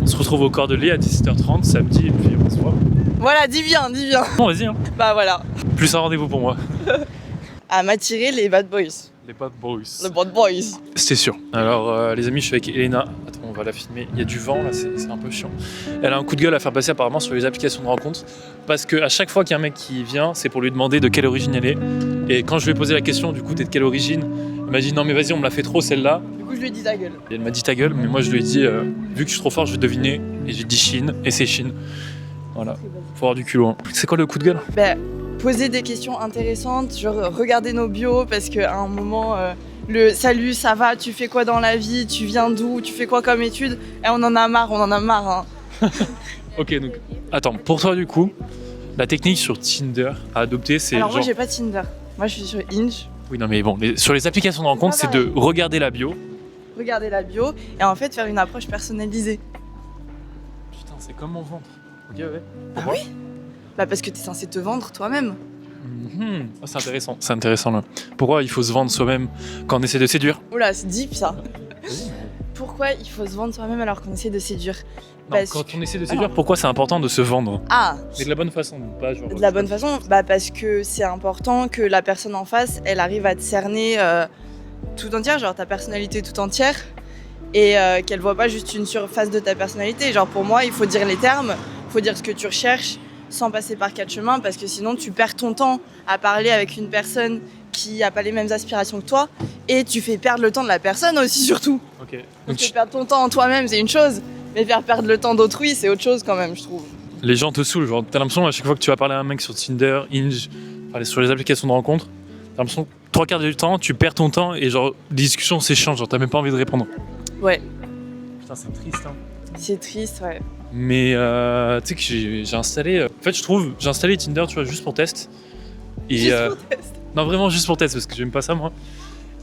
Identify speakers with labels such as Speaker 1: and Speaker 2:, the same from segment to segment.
Speaker 1: On se retrouve au Cordelet à 17h30 samedi et puis on se voit.
Speaker 2: Voilà, dis bien.
Speaker 1: Bon, vas-y, hein.
Speaker 2: Bah voilà.
Speaker 1: Plus un rendez-vous pour moi.
Speaker 2: À m'attirer les bad boys.
Speaker 1: Les bad boys.
Speaker 2: Les bad boys.
Speaker 1: C'était sûr. Alors, les amis, je suis avec Elena. Attends, on va la filmer. Il y a du vent là, c'est un peu chiant. Elle a un coup de gueule à faire passer apparemment sur les applications de rencontres. Parce qu'à chaque fois qu'il y a un mec qui vient, c'est pour lui demander de quelle origine elle est. Et quand je lui ai posé la question, du coup, t'es de quelle origine? Elle m'a dit non, mais vas-y, on me l'a fait trop celle-là.
Speaker 2: Du coup, je lui ai dit ta gueule.
Speaker 1: Et elle m'a dit ta gueule, mais moi je lui ai dit, vu que je suis trop fort, je vais deviner. Et j'ai dit Chine, et c'est Chine. Voilà. Faut avoir du culot. Hein. C'est quoi le coup de gueule?
Speaker 2: Poser des questions intéressantes, genre regarder nos bios, parce qu'à un moment, le salut, ça va, tu fais quoi dans la vie, tu viens d'où, tu fais quoi comme études, et on en a marre. Hein.
Speaker 1: Ok, donc, attends, pour toi du coup, la technique sur Tinder à adopter, c'est
Speaker 2: Alors
Speaker 1: genre...
Speaker 2: moi, j'ai pas Tinder. Moi, je suis sur Hinge.
Speaker 1: Oui, non, mais bon, sur les applications de rencontre, c'est de regarder la bio.
Speaker 2: Regarder la bio, et en fait, faire une approche personnalisée.
Speaker 1: Putain, c'est comme mon ventre. Ok, ouais.
Speaker 2: Ah oui? Bah parce que t'es censé te vendre toi-même.
Speaker 1: Oh, c'est intéressant là. Pourquoi il faut se vendre soi-même quand on essaie de séduire?
Speaker 2: Oula, c'est deep ça. Pourquoi il faut se vendre soi-même alors qu'on essaie de séduire?
Speaker 1: Non, quand on essaie de séduire, pourquoi c'est important de se vendre?
Speaker 2: Ah,
Speaker 1: Mais de la bonne façon, pas genre...
Speaker 2: de la bonne façon, bah parce que c'est important que la personne en face, elle arrive à te cerner tout entière, genre ta personnalité tout entière, et qu'elle voit pas juste une surface de ta personnalité. Genre pour moi, il faut dire les termes, il faut dire ce que tu recherches, sans passer par quatre chemins, parce que sinon tu perds ton temps à parler avec une personne qui a pas les mêmes aspirations que toi, et tu fais perdre le temps de la personne aussi surtout.
Speaker 1: Ok.
Speaker 2: Parce que perdre ton temps en toi-même, c'est une chose, mais faire perdre le temps d'autrui, c'est autre chose quand même, je trouve.
Speaker 1: Les gens te saoulent, genre t'as l'impression à chaque fois que tu vas parler à un mec sur Tinder, Hinge, aller sur les applications de rencontre, t'as l'impression que 3/4 du temps, tu perds ton temps et genre les discussions s'échangent, genre t'as même pas envie de répondre.
Speaker 2: Ouais.
Speaker 1: Putain, c'est triste, hein.
Speaker 2: C'est triste, ouais.
Speaker 1: Mais tu sais que j'ai installé. En fait, je trouve, j'ai installé Tinder, tu vois, juste pour test. Et,
Speaker 2: Juste pour test.
Speaker 1: Non, vraiment juste pour test, parce que j'aime pas ça, moi.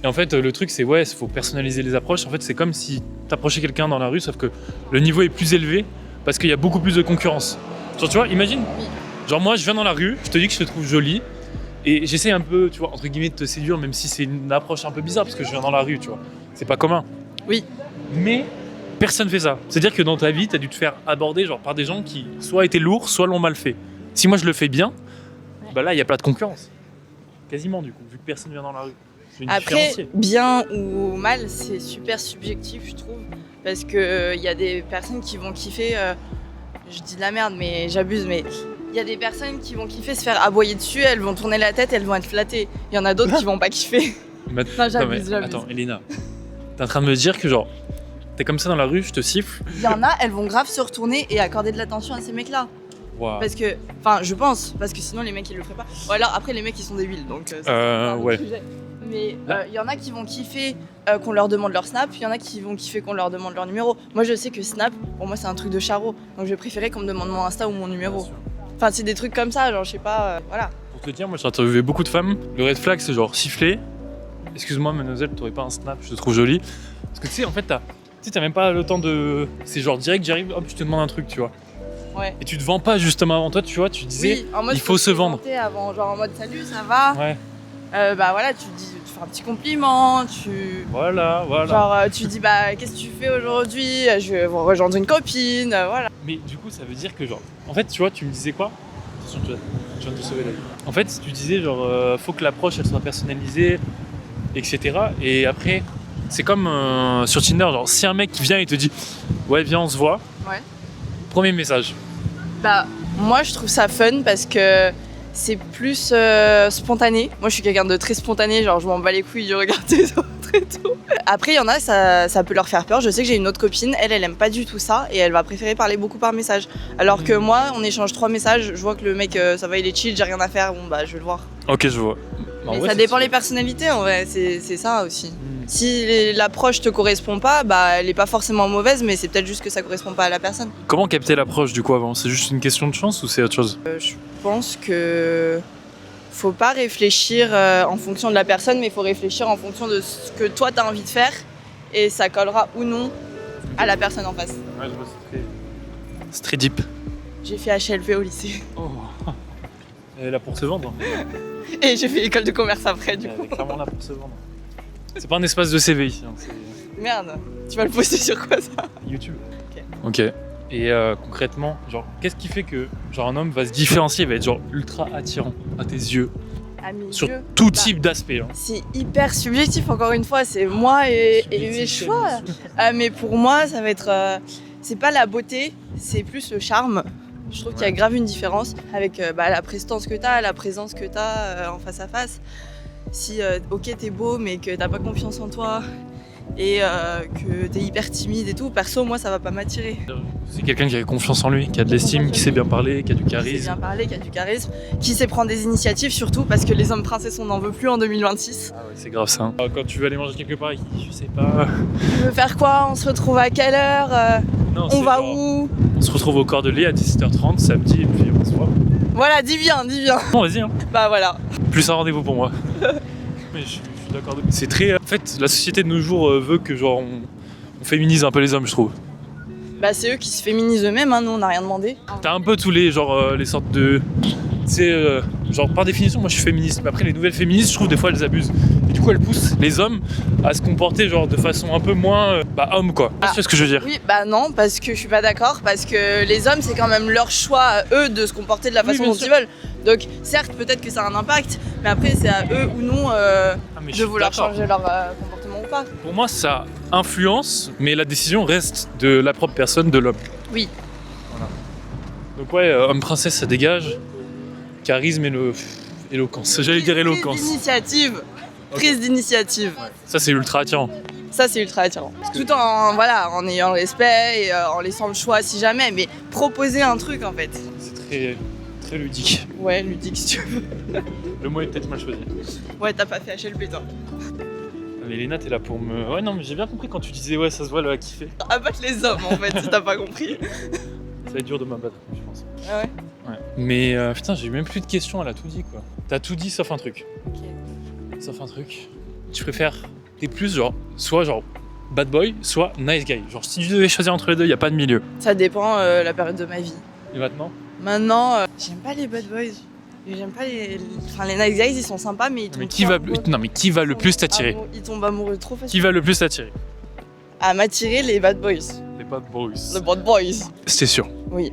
Speaker 1: Et en fait, le truc, c'est ouais, il faut personnaliser les approches. En fait, c'est comme si t'approchais quelqu'un dans la rue, sauf que le niveau est plus élevé parce qu'il y a beaucoup plus de concurrence. Genre, tu vois, imagine.
Speaker 2: Oui.
Speaker 1: Genre, moi, je viens dans la rue, je te dis que je te trouve jolie. Et j'essaie un peu, tu vois, entre guillemets, de te séduire, même si c'est une approche un peu bizarre, parce que je viens dans la rue, tu vois. C'est pas commun.
Speaker 2: Oui.
Speaker 1: Mais personne fait ça. C'est-à-dire que dans ta vie, t'as dû te faire aborder genre, par des gens qui soit étaient lourds, soit l'ont mal fait. Si moi je le fais bien, bah là, il n'y a pas de concurrence. Quasiment, du coup, vu que personne vient dans la rue. Je vais
Speaker 2: Après,
Speaker 1: différencier.
Speaker 2: bien ou mal, c'est super subjectif, je trouve. Parce que y a des personnes qui vont kiffer, je dis de la merde, mais j'abuse, mais il y a des personnes qui vont kiffer se faire aboyer dessus, elles vont tourner la tête, elles vont être flattées. Il y en a d'autres qui vont pas kiffer. Non, j'abuse.
Speaker 1: Attends, Elena, t'es en train de me dire que genre, t'es comme ça dans la rue, je te siffle.
Speaker 2: Il y en a, elles vont grave se retourner et accorder de l'attention à ces mecs-là.
Speaker 1: Wow.
Speaker 2: Parce que, enfin, je pense, parce que sinon les mecs ils le feraient pas. Ou alors après les mecs ils sont débiles, donc ça, c'est un autre
Speaker 1: ouais.
Speaker 2: sujet. Mais il y en a qui vont kiffer qu'on leur demande leur snap, il y en a qui vont kiffer qu'on leur demande leur numéro. Moi je sais que snap, pour moi c'est un truc de charo, donc je vais préférer qu'on me demande mon Insta ou mon numéro. Enfin c'est des trucs comme ça, genre je sais pas, voilà.
Speaker 1: Pour te dire, moi j'ai interviewé beaucoup de femmes. Le red flag c'est genre siffler. Excuse-moi mademoiselle, t'aurais pas un snap, je te trouve jolie. Parce que tu sais, en fait, t'as même pas le temps de... C'est genre direct, j'arrive, hop, je te demande un truc, tu vois.
Speaker 2: Ouais.
Speaker 1: Et tu te vends pas justement avant toi, tu vois, tu disais,
Speaker 2: oui, en mode,
Speaker 1: il faut se vendre.
Speaker 2: Avant, genre en mode salut, ça va.
Speaker 1: Ouais.
Speaker 2: Bah voilà, tu fais un petit compliment,
Speaker 1: Voilà.
Speaker 2: Genre tu dis bah qu'est-ce que tu fais aujourd'hui, je vais rejoindre une copine, voilà.
Speaker 1: Mais du coup, ça veut dire que genre... En fait, tu vois, tu me disais quoi? Attention, tu viens de te sauver la vie. En fait, tu disais genre, faut que l'approche, elle soit personnalisée, etc. Et après, c'est comme sur Tinder, genre, si un mec vient et te dit, ouais, viens, on se voit.
Speaker 2: Ouais.
Speaker 1: Premier message.
Speaker 2: Bah, moi je trouve ça fun parce que c'est plus spontané. Moi je suis quelqu'un de très spontané, genre je m'en bats les couilles du regard des autres et tout. Après il y en a, ça peut leur faire peur. Je sais que j'ai une autre copine, elle aime pas du tout ça et elle va préférer parler beaucoup par message. Alors que moi, on échange 3 messages, je vois que le mec ça va, il est chill, j'ai rien à faire, bon bah je vais le voir.
Speaker 1: Ok, je vois.
Speaker 2: Mais ça dépend les personnalités en vrai, c'est ça aussi. Si l'approche te correspond pas, bah elle est pas forcément mauvaise, mais c'est peut-être juste que ça correspond pas à la personne.
Speaker 1: Comment capter l'approche du coup avant? C'est juste une question de chance ou c'est autre chose?
Speaker 2: Je pense que faut pas réfléchir en fonction de la personne, mais il faut réfléchir en fonction de ce que toi t'as envie de faire et ça collera ou non à la personne en face.
Speaker 1: Ouais, je vois, c'est très deep.
Speaker 2: J'ai fait HLV au lycée
Speaker 1: Oh. Elle est là pour se vendre.
Speaker 2: et j'ai fait école de commerce après du
Speaker 1: Elle
Speaker 2: coup.
Speaker 1: est clairement là pour se vendre. C'est pas un espace de CV ici, hein, c'est
Speaker 2: Merde, tu vas le poster sur quoi ça?
Speaker 1: YouTube.
Speaker 2: Ok.
Speaker 1: Ok. Et concrètement, genre, qu'est-ce qui fait que genre, un homme va se différencier, va être genre ultra attirant à tes yeux,
Speaker 2: À mes
Speaker 1: sur
Speaker 2: yeux,
Speaker 1: tout
Speaker 2: bah,
Speaker 1: type d'aspect, hein.
Speaker 2: c'est hyper subjectif, encore une fois, c'est moi et mes choix. Mais pour moi, ça va être. C'est pas la beauté, c'est plus le charme. Je trouve qu'il y a grave une différence avec la prestance que t'as, la présence que t'as en face à face. Si, ok, t'es beau, mais que t'as pas confiance en toi et que t'es hyper timide et tout, perso, moi, ça va pas m'attirer.
Speaker 1: C'est quelqu'un qui a confiance en lui, qui a de l'estime, qui sait bien parler, qui a du
Speaker 2: Qui sait
Speaker 1: charisme.
Speaker 2: bien parler, qui a du charisme, qui sait prendre des initiatives, surtout parce que les hommes princesses, on n'en veut plus en 2026.
Speaker 1: Ah ouais, c'est grave ça. Quand tu veux aller manger quelque part, je sais pas.
Speaker 2: Tu veux faire quoi? On se retrouve à quelle heure?
Speaker 1: Non,
Speaker 2: On
Speaker 1: c'est
Speaker 2: va
Speaker 1: genre,
Speaker 2: où?
Speaker 1: on se retrouve au Cordelier à 17h30 samedi et puis on se voit.
Speaker 2: Voilà, dis bien, dis bien.
Speaker 1: Bon, vas-y, hein.
Speaker 2: Bah voilà.
Speaker 1: Plus un rendez-vous pour moi. Mais je suis d'accord. C'est très. En fait, la société de nos jours veut que genre on féminise un peu les hommes, je trouve.
Speaker 2: Bah c'est eux qui se féminisent eux-mêmes, hein, nous on n'a rien demandé.
Speaker 1: T'as un peu tous les genre les sortes de. Tu sais, genre par définition, moi je suis féministe. Mais après, les nouvelles féministes, je trouve des fois elles abusent. Et du coup, elles poussent les hommes à se comporter genre de façon un peu moins homme quoi. Tu vois ce que je veux dire?
Speaker 2: Oui, bah non, parce que je suis pas d'accord, parce que les hommes c'est quand même leur choix, eux, de se comporter de la façon
Speaker 1: bien
Speaker 2: dont
Speaker 1: sûr.
Speaker 2: ils veulent. Donc certes, peut-être que ça a un impact, mais après c'est à eux ou non
Speaker 1: Ah, mais je
Speaker 2: de
Speaker 1: suis
Speaker 2: vouloir
Speaker 1: d'accord.
Speaker 2: changer leur comportement ou pas.
Speaker 1: Pour moi, ça influence, mais la décision reste de la propre personne, de l'homme.
Speaker 2: Oui.
Speaker 1: Voilà. Donc ouais, homme princesse, ça dégage. Charisme et éloquence. J'allais dire éloquence.
Speaker 2: Prise d'initiative. Prise d'initiative.
Speaker 1: Ça, c'est ultra attirant.
Speaker 2: Ça c'est ultra attirant. Tout en ayant le respect et en laissant le choix si jamais, mais proposer un truc en fait.
Speaker 1: C'est très, très ludique.
Speaker 2: Ouais, ludique si tu veux.
Speaker 1: Le mot est peut-être mal choisi.
Speaker 2: Ouais, t'as pas fait HLP toi.
Speaker 1: Mais Léna, t'es là pour me. Ouais, non, mais j'ai bien compris quand tu disais ouais, ça se voit, elle va kiffer.
Speaker 2: Abattre les hommes en fait, si t'as pas compris.
Speaker 1: Ça va être dur de m'abattre, je pense.
Speaker 2: Ah ouais.
Speaker 1: Ouais. Mais putain, j'ai eu même plus de questions, elle a tout dit quoi. T'as tout dit sauf un truc.
Speaker 2: Ok.
Speaker 1: Sauf un truc. Tu préfères. T'es plus genre. Soit genre bad boy, soit nice guy. Genre, si tu devais choisir entre les deux, y a pas de milieu.
Speaker 2: Ça dépend la période de ma vie.
Speaker 1: Et maintenant?
Speaker 2: Maintenant, j'aime pas les bad boys. J'aime pas Enfin, les nice guys, ils sont sympas, mais ils tombent
Speaker 1: Mais qui
Speaker 2: trop
Speaker 1: va,
Speaker 2: amoureux.
Speaker 1: non, mais qui va le plus t'attirer?
Speaker 2: Ils tombent amoureux trop
Speaker 1: Qui
Speaker 2: facilement.
Speaker 1: va le plus t'attirer?
Speaker 2: À m'attirer, les bad boys.
Speaker 1: Les bad boys.
Speaker 2: Les bad boys.
Speaker 1: C'était sûr.
Speaker 2: Oui.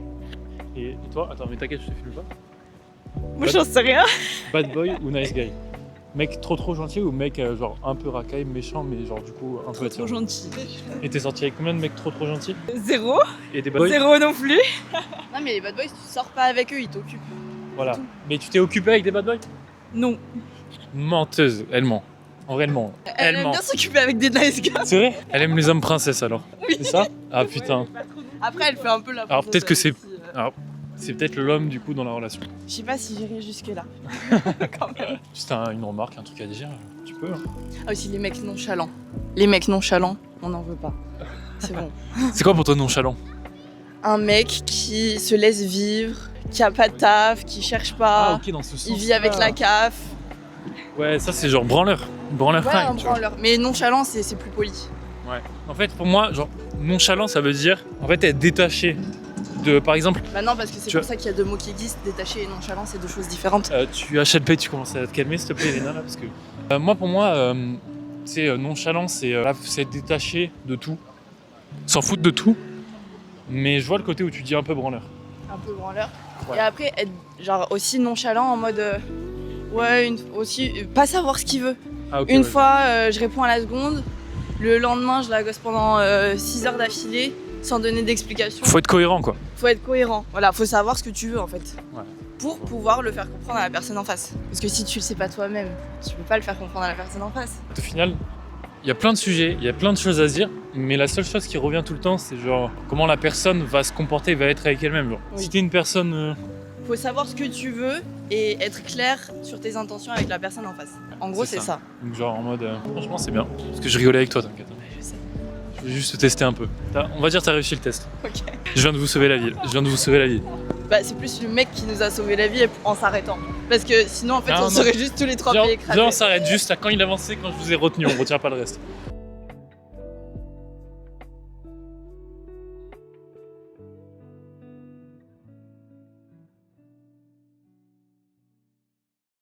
Speaker 1: Et toi, attends, mais t'inquiète, je te filme pas.
Speaker 2: Moi, j'en sais rien.
Speaker 1: Bad boy ou nice guy? Mec trop gentil ou mec genre un peu racaille, méchant, mais genre du coup un peu
Speaker 2: Trop
Speaker 1: attirant?
Speaker 2: gentil.
Speaker 1: Et t'es sorti avec combien de mecs trop gentils?
Speaker 2: Zéro.
Speaker 1: Et des bad boys?
Speaker 2: Zéro non plus. Non, mais les bad boys, tu sors pas avec eux, ils t'occupent.
Speaker 1: Voilà. Mais tu t'es occupé avec des bad boys?
Speaker 2: Non.
Speaker 1: Menteuse, elle ment. En vrai, elle ment.
Speaker 2: Elle aime
Speaker 1: ment.
Speaker 2: bien s'occuper avec des nice guys.
Speaker 1: C'est vrai? Elle aime les hommes princesses alors.
Speaker 2: Oui.
Speaker 1: C'est ça? Ah putain.
Speaker 2: Après, elle fait un peu la
Speaker 1: Alors, peut-être que c'est-
Speaker 2: princesse aussi,
Speaker 1: Alors, c'est peut-être l'homme du coup dans la relation.
Speaker 2: Je sais pas si j'irai jusque-là. Quand même.
Speaker 1: Juste une remarque, un truc à dire, tu peux. Hein.
Speaker 2: Ah, aussi les mecs nonchalants. Les mecs nonchalants, on n'en veut pas. C'est bon.
Speaker 1: C'est quoi pour toi nonchalant?
Speaker 2: Un mec qui se laisse vivre, qui a pas de taf, qui cherche pas,
Speaker 1: ok, dans ce sens.
Speaker 2: il vit avec la CAF.
Speaker 1: Ouais, ça c'est genre branleur. Branleur
Speaker 2: Ouais,
Speaker 1: fringue,
Speaker 2: un
Speaker 1: tu vois.
Speaker 2: branleur. Mais nonchalant, c'est plus poli.
Speaker 1: Ouais. En fait, pour moi, genre, nonchalant, ça veut dire en fait être détaché de, par exemple,
Speaker 2: Bah non, parce que c'est
Speaker 1: Tu
Speaker 2: pour ça qu'il y a deux mots qui existent. Détaché et nonchalant, c'est deux choses différentes.
Speaker 1: tu achètes paix, tu commences à te calmer, s'il te plaît, Elena, là, parce que moi, pour moi, c'est nonchalant, c'est être détaché de tout, s'en foutre de tout. Mais je vois le côté où tu dis un peu branleur.
Speaker 2: Un peu branleur.
Speaker 1: Ouais.
Speaker 2: Et après, être genre aussi nonchalant en mode. Ouais, aussi. Pas savoir ce qu'il veut.
Speaker 1: Ah, ok,
Speaker 2: Une
Speaker 1: ouais.
Speaker 2: fois, je réponds à la seconde. Le lendemain, je la gosse pendant 6 heures d'affilée, sans donner d'explication.
Speaker 1: Faut être cohérent, quoi.
Speaker 2: Faut être cohérent. Voilà, faut savoir ce que tu veux en fait.
Speaker 1: Ouais.
Speaker 2: Pour pouvoir le faire comprendre à la personne en face. Parce que si tu le sais pas toi-même, tu peux pas le faire comprendre à la personne en face.
Speaker 1: Au final, il y a plein de sujets, il y a plein de choses à se dire, mais la seule chose qui revient tout le temps, c'est genre comment la personne va se comporter, va être avec elle-même. Genre.
Speaker 2: Oui.
Speaker 1: Si t'es une personne.
Speaker 2: Faut savoir ce que tu veux et être clair sur tes intentions avec la personne en face. En gros,
Speaker 1: C'est
Speaker 2: c'est
Speaker 1: ça.
Speaker 2: ça.
Speaker 1: Donc genre en mode. Franchement, c'est bien. Parce que je rigolais avec toi, t'inquiète.
Speaker 2: Je sais.
Speaker 1: Je vais juste te tester un peu. On va dire que t'as réussi le test.
Speaker 2: Ok.
Speaker 1: Je viens de vous sauver la vie. Je viens de vous sauver la vie.
Speaker 2: Bah, c'est plus le mec qui nous a sauvé la vie en s'arrêtant. Parce que sinon, en fait,
Speaker 1: Ah,
Speaker 2: on
Speaker 1: non.
Speaker 2: serait juste tous les trois
Speaker 1: Viens,
Speaker 2: payés écrasés.
Speaker 1: viens, on s'arrête juste à quand il avançait, quand je vous ai retenu. On retient pas le reste.